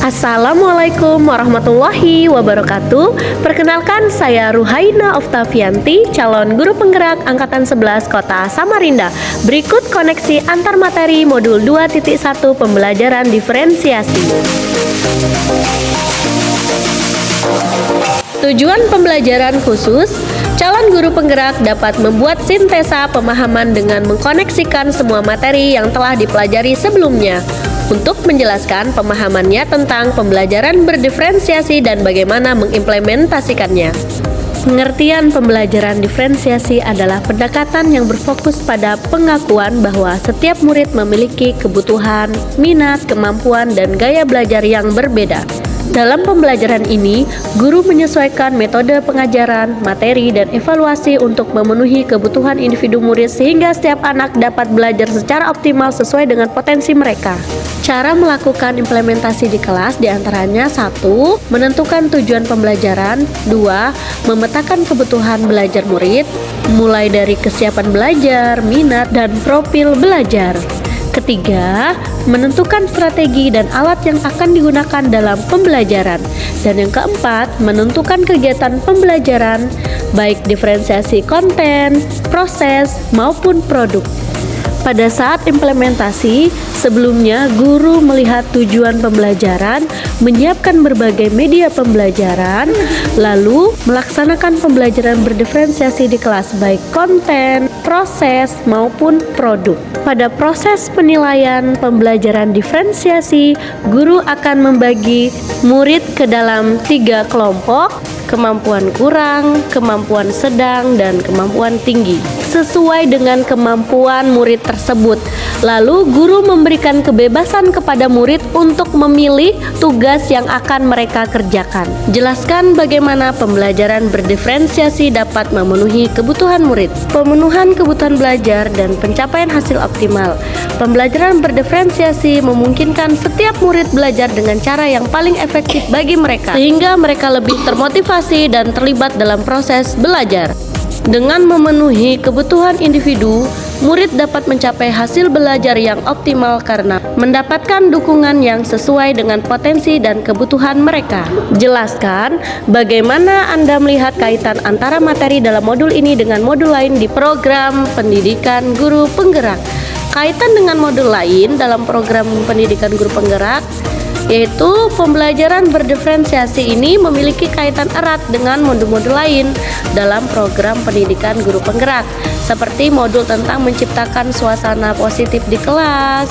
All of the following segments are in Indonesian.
Assalamualaikum warahmatullahi wabarakatuh. Perkenalkan, saya Ruhaina Oktavianti, calon guru penggerak Angkatan 11 Kota Samarinda. Berikut koneksi antar materi modul 2.1 pembelajaran diferensiasi. Tujuan pembelajaran khusus, calon guru penggerak dapat membuat sintesa pemahaman dengan mengkoneksikan semua materi yang telah dipelajari sebelumnya untuk menjelaskan pemahamannya tentang pembelajaran berdiferensiasi dan bagaimana mengimplementasikannya. Pengertian pembelajaran diferensiasi adalah pendekatan yang berfokus pada pengakuan bahwa setiap murid memiliki kebutuhan, minat, kemampuan, dan gaya belajar yang berbeda. Dalam pembelajaran ini, guru menyesuaikan metode pengajaran, materi, dan evaluasi untuk memenuhi kebutuhan individu murid sehingga setiap anak dapat belajar secara optimal sesuai dengan potensi mereka. Cara melakukan implementasi di kelas diantaranya 1. Menentukan tujuan pembelajaran. 2. Memetakan kebutuhan belajar murid, mulai dari kesiapan belajar, minat, dan profil belajar. Ketiga, menentukan strategi dan alat yang akan digunakan dalam pembelajaran. Dan yang keempat, menentukan kegiatan pembelajaran, baik diferensiasi konten, proses, maupun produk. Pada saat implementasi, sebelumnya guru melihat tujuan pembelajaran, menyiapkan berbagai media pembelajaran, lalu melaksanakan pembelajaran berdiferensiasi di kelas baik konten, proses, maupun produk. Pada proses penilaian pembelajaran diferensiasi, guru akan membagi murid ke dalam 3 kelompok: kemampuan kurang, kemampuan sedang, dan kemampuan tinggi, sesuai dengan kemampuan murid tersebut. Lalu guru memberikan kebebasan kepada murid untuk memilih tugas yang akan mereka kerjakan. Jelaskan bagaimana pembelajaran berdiferensiasi dapat memenuhi kebutuhan murid, pemenuhan kebutuhan belajar, dan pencapaian hasil optimal. Pembelajaran berdiferensiasi memungkinkan setiap murid belajar dengan cara yang paling efektif bagi mereka, sehingga mereka lebih termotivasi dan terlibat dalam proses belajar. Dengan memenuhi kebutuhan individu, murid dapat mencapai hasil belajar yang optimal karena mendapatkan dukungan yang sesuai dengan potensi dan kebutuhan mereka. Jelaskan bagaimana Anda melihat kaitan antara materi dalam modul ini dengan modul lain di program pendidikan guru penggerak. Kaitan dengan modul lain dalam program pendidikan guru penggerak, yaitu pembelajaran berdiferensiasi ini memiliki kaitan erat dengan modul-modul lain dalam program pendidikan guru penggerak, seperti modul tentang menciptakan suasana positif di kelas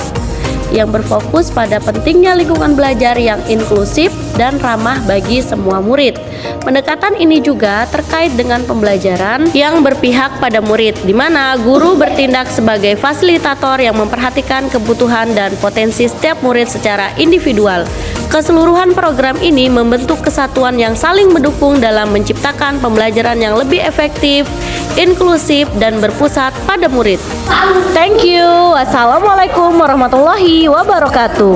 yang berfokus pada pentingnya lingkungan belajar yang inklusif dan ramah bagi semua murid. Pendekatan ini juga terkait dengan pembelajaran yang berpihak pada murid, di mana guru bertindak sebagai fasilitator yang memperhatikan kebutuhan dan potensi setiap murid secara individual. Keseluruhan program ini membentuk kesatuan yang saling mendukung dalam menciptakan pembelajaran yang lebih efektif, inklusif, dan berpusat pada murid. Thank you. Wassalamualaikum warahmatullahi wabarakatuh.